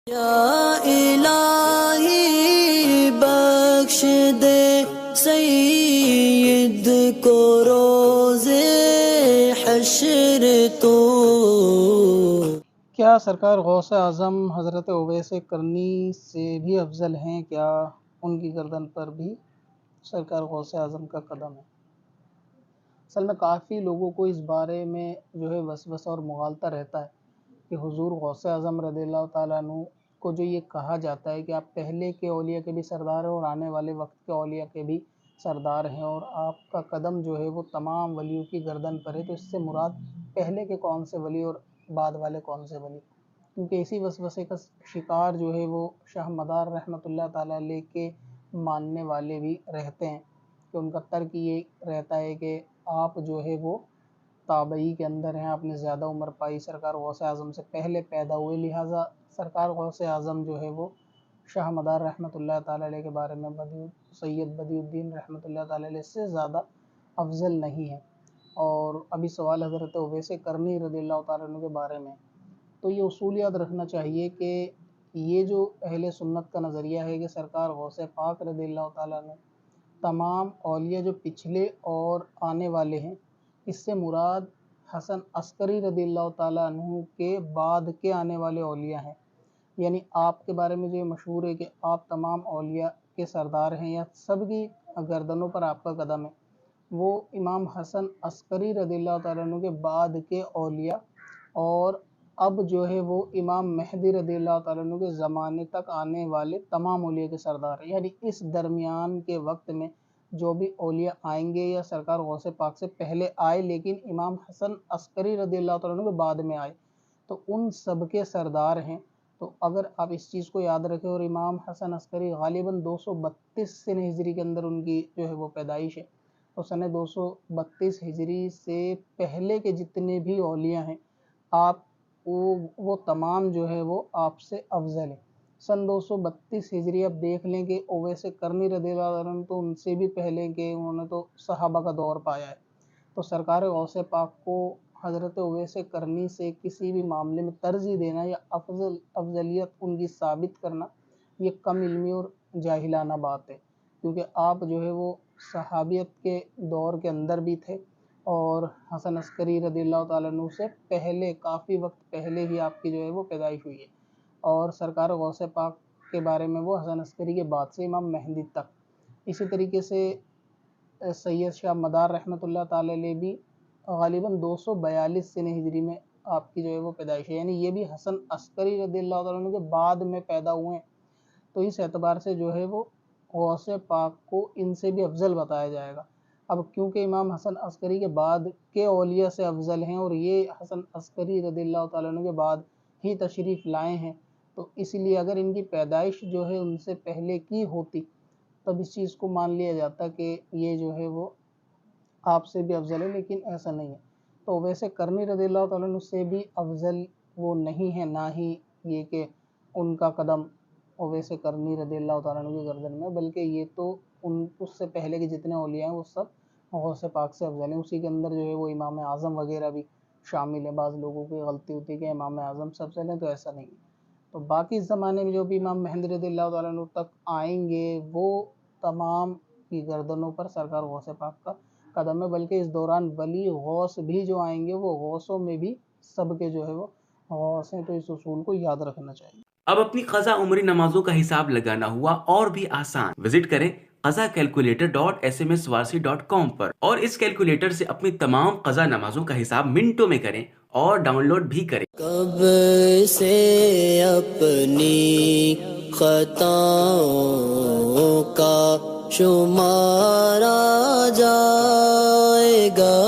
یا الہی بخش دے سید کو روز حشر تو۔ کیا سرکار غوث اعظم حضرت اویس کرنی سے بھی افضل ہیں؟ کیا ان کی گردن پر بھی سرکار غوث اعظم کا قدم ہے؟ اصل میں کافی لوگوں کو اس بارے میں جو ہے وسوسہ اور مغالطہ رہتا ہے کہ حضور غوث اعظم رضی اللہ تعالیٰ عنہ کو جو یہ کہا جاتا ہے کہ آپ پہلے کے اولیاء کے بھی سردار ہیں اور آنے والے وقت کے اولیاء کے بھی سردار ہیں، اور آپ کا قدم جو ہے وہ تمام ولیوں کی گردن پر ہے، تو اس سے مراد پہلے کے کون سے ولی اور بعد والے کون سے ولی؟ کیونکہ اسی وسوسے کا شکار جو ہے وہ شاہ مدار رحمۃ اللہ تعالیٰ علیہ کے ماننے والے بھی رہتے ہیں، کہ ان کا ترک یہ رہتا ہے کہ آپ جو ہے وہ تابعی کے اندر ہیں، آپ نے زیادہ عمر پائی، سرکار غوث اعظم سے پہلے پیدا ہوئے، لہٰذا سرکار غوث اعظم جو ہے وہ شاہ مدار رحمۃ اللہ تعالیٰ علیہ کے بارے میں سید بدیع الدین رحمۃ اللہ تعالیٰ علیہ سے زیادہ افضل نہیں ہے۔ اور ابھی سوال حضرت اویس کرنی رضی اللہ تعالیٰ عنہ کے بارے میں، تو یہ اصول یاد رکھنا چاہیے کہ یہ جو اہل سنت کا نظریہ ہے کہ سرکار غوث پاک رضی اللہ تعالیٰ عنہ تمام اولیاء جو پچھلے اور آنے والے ہیں، اس سے مراد حسن عسکری رضی اللہ تعالیٰ عنہ کے بعد کے آنے والے اولیاء ہیں، یعنی آپ کے بارے میں جو یہ مشہور ہے کہ آپ تمام اولیاء کے سردار ہیں یا سب کی گردنوں پر آپ کا قدم ہے، وہ امام حسن عسکری رضی اللہ تعالیٰ عنہ کے بعد کے اولیاء اور اب جو ہے وہ امام مہدی رضی اللہ تعالیٰ عنہ کے زمانے تک آنے والے تمام اولیاء کے سردار ہیں، یعنی اس درمیان کے وقت میں جو بھی اولیاء آئیں گے یا سرکار غوث پاک سے پہلے آئے لیکن امام حسن عسکری رضی اللہ تعالیٰ عنہ کے بعد میں آئے، تو ان سب کے سردار ہیں۔ تو اگر آپ اس چیز کو یاد رکھیں، اور امام حسن عسکری غالباً 232 سن ہجری کے اندر ان کی جو ہے وہ پیدائش ہے، تو سن 232 ہجری سے پہلے کے جتنے بھی اولیاء ہیں آپ وہ تمام جو ہے وہ آپ سے افضل ہیں۔ سن 232 ہجری اب دیکھ لیں کہ اویس کرنی رضی اللہ عنہ تو ان سے بھی پہلے کہ انہوں نے تو صحابہ کا دور پایا ہے، تو سرکار غوث پاک کو حضرت اویس کرنی سے کسی بھی معاملے میں ترجیح دینا یا افضلیت ان کی ثابت کرنا، یہ کم علمی اور جاہلانہ بات ہے، کیونکہ آپ جو ہے وہ صحابیت کے دور کے اندر بھی تھے، اور حسن عسکری رضی اللہ تعالیٰ عنہ سے پہلے کافی وقت پہلے ہی آپ کی جو ہے وہ پیدائش ہوئی ہے، اور سرکار غوث پاک کے بارے میں وہ حسن عسکری کے بعد سے امام مہدی تک۔ اسی طریقے سے سید شاہ مدار رحمۃ اللہ تعالیٰ علیہ بھی غالباً 242 سن ہجری میں آپ کی جو ہے وہ پیدائش ہے، یعنی یہ بھی حسن عسکری رضی اللہ تعالیٰ عنہ کے بعد میں پیدا ہوئے ہیں، تو اس اعتبار سے جو ہے وہ غوث پاک کو ان سے بھی افضل بتایا جائے گا۔ اب کیونکہ امام حسن عسکری کے بعد کے اولیاء سے افضل ہیں اور یہ حسن عسکری رضی اللہ تعالیٰ عنہ کے بعد ہی تشریف لائے ہیں، تو اس لیے اگر ان کی پیدائش جو ہے ان سے پہلے کی ہوتی تب اس چیز کو مان لیا جاتا کہ یہ جو ہے وہ آپ سے بھی افضل ہے، لیکن ایسا نہیں ہے۔ تو ویسے کرنی رضی اللہ تعالیٰ عنہ سے بھی افضل وہ نہیں ہے، نہ ہی یہ کہ ان کا قدم اویس کرنی رضی اللہ تعالیٰ عنہ کی گردن میں، بلکہ یہ تو اس سے پہلے کے جتنے اولیاء ہیں وہ سب غوث پاک سے افضل ہیں۔ اسی کے اندر جو ہے وہ امام اعظم وغیرہ بھی شامل ہے۔ بعض لوگوں کی غلطی ہوتی ہے کہ امام اعظم سے افضل ہیں، تو ایسا نہیں ہے۔ تو باقی اس زمانے میں جو بھی امام مہدی رضی اللہ تعالیٰ عنہ تک آئیں گے وہ تمام کی گردنوں پر سرکار غوث پاک کا قدم ہے، بلکہ اس دوران ولی غوث بھی جو آئیں گے وہ غوثوں میں بھی سب کے جو ہے وہ غوث ہیں، تو اس اصول کو یاد رکھنا چاہیے۔ اب اپنی قضا عمری نمازوں کا حساب لگانا ہوا اور بھی آسان۔ وزٹ کریں qazakalculator.smswarsi.com پر اور اس کیلکولیٹر سے اپنی تمام قضا نمازوں کا حساب منٹوں میں کریں اور ڈاؤن لوڈ بھی کریں۔ کب سے اپنی خطاؤں کا شمارا جائے گا،